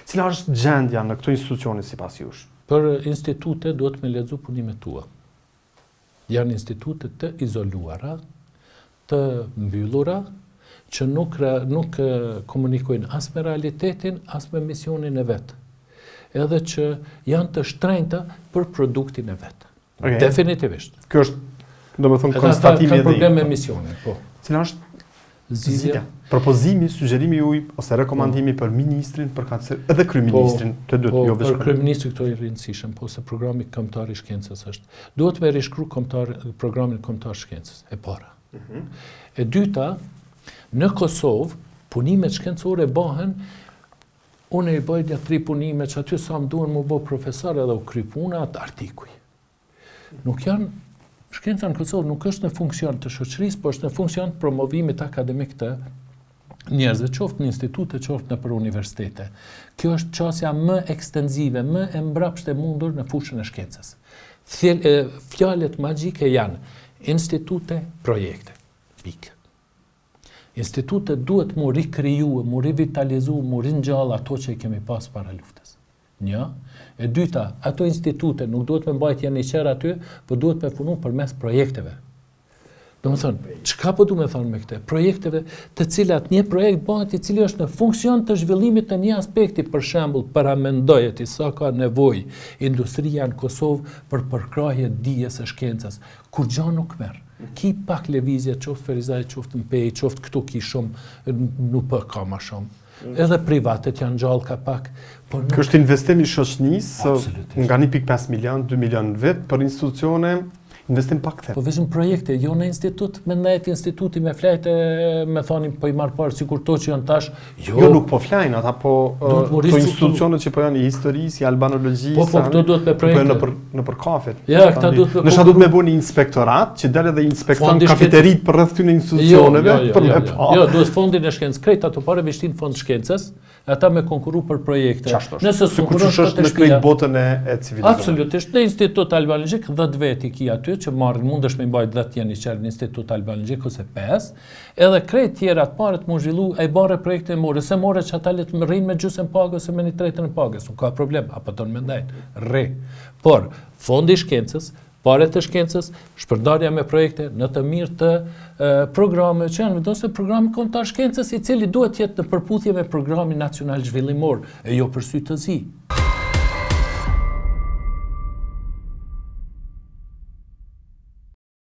Cila është gjendja në këto institucione sipas jush? Për institute duhet me lexu punimet tua. Janë institute të izoluara, të mbyllura, që nuk komunikojnë as me realitetin, as me misionin e vetë. Edhe që janë të shtrenjta për produktin e vetë. Okay. Definitivisht. Kjo është, domethënë, konstatimi edhe. Ka problem me misionin, po. Cila është zgjidhja? Propozimi, sugjerimi juaj ose rekomandimi për ministrin, edhe kryeministrin, të dytë, jo vetëm. Për kryeministrin këto i rëndësishëm, po se programi kombëtar i shkencës është. Duhet me rishkru programin kombëtar shkencës, e para. E dyta, në Kosovë, punimet shkencore bëhen, unë i bëj 3 punime që aty sa më duhen më bë profesor edhe u kry puna atë artikuj. Nuk janë, shkenca në Kosovë nuk është në funksion të shoqërisë, por është në funksion të promovimit akademik të njerëzve, qoftë në institute, qoftë në për universitete. Kjo është qasja më ekstenzive, më e mbrapsht e mundur në fushën e shkencës. Fjalët magjike janë institute, projekte. Pikë. Institutet duhet mu rikriju, mu rivitalizu, mu ringjall ato që i kemi pas para luftës. Një. E dyta, ato institute nuk duhet me mbajt janë i qerë aty, por duhet me punu përmes projekteve. Do më thonë, çka po du me thonë me këte? Projekteve të cilat një projekt bëhet i cili është në funksion të zhvillimit të një aspekti, për shembull, paramendojet i sa ka nevojë industria në Kosovë për përkrahje dijes së shkencës, kur gjë nuk merr. Ki pak lëvizje, qoftë Ferizaj, qoftë Mpej, qoftë këtu ki shumë, nuk për ka ma shumë. Edhe privatet janë gjallë ka pak. Kjo është investim i shoqënisë, nga 1.5 milion, 2 milion vet për institucione, investim pak të. Po vetëm projekte, jo në institut, me ndajt instituti me flajte, me thonim po i marrë parë, sikur to që janë tash, jo nuk po flajnë, ata po këto institucionet që po janë i historisë, i albanologjisë, po këto duhet me projekte. Në për kafet. Ja, këta duhet Nësha duhet me bëni inspektorat, që del edhe inspekton kafeterit për rreth këtyre institucioneve, për me pa. Jo, duhet fondin e shkencës, krejt ato pare me shtin fond shkencës, ata me konkuru për projekte. Nëse konkuron është në krejt botën e civilizuar. Absolutisht, në Institut Albanigjik 10 veti ki aty që marrin mundesh me mbajt 10 janë i qerë në Institut Albanigjik ose 5, edhe krejt tjera të parët mu zhvillu e bare projekte e more, se more që ata letë më rrinë me gjusën pagës e me 1/3 e pagës, nuk ka problem, apo tonë me ndajt, Por, fondi shkencës, paret të shkencës, shpërndarja me projekte në të mirë të programe që janë vendosur programi kombëtar shkencës i cili duhet jetë në përputhje me programin nacional zhvillimor e jo për sy të zi.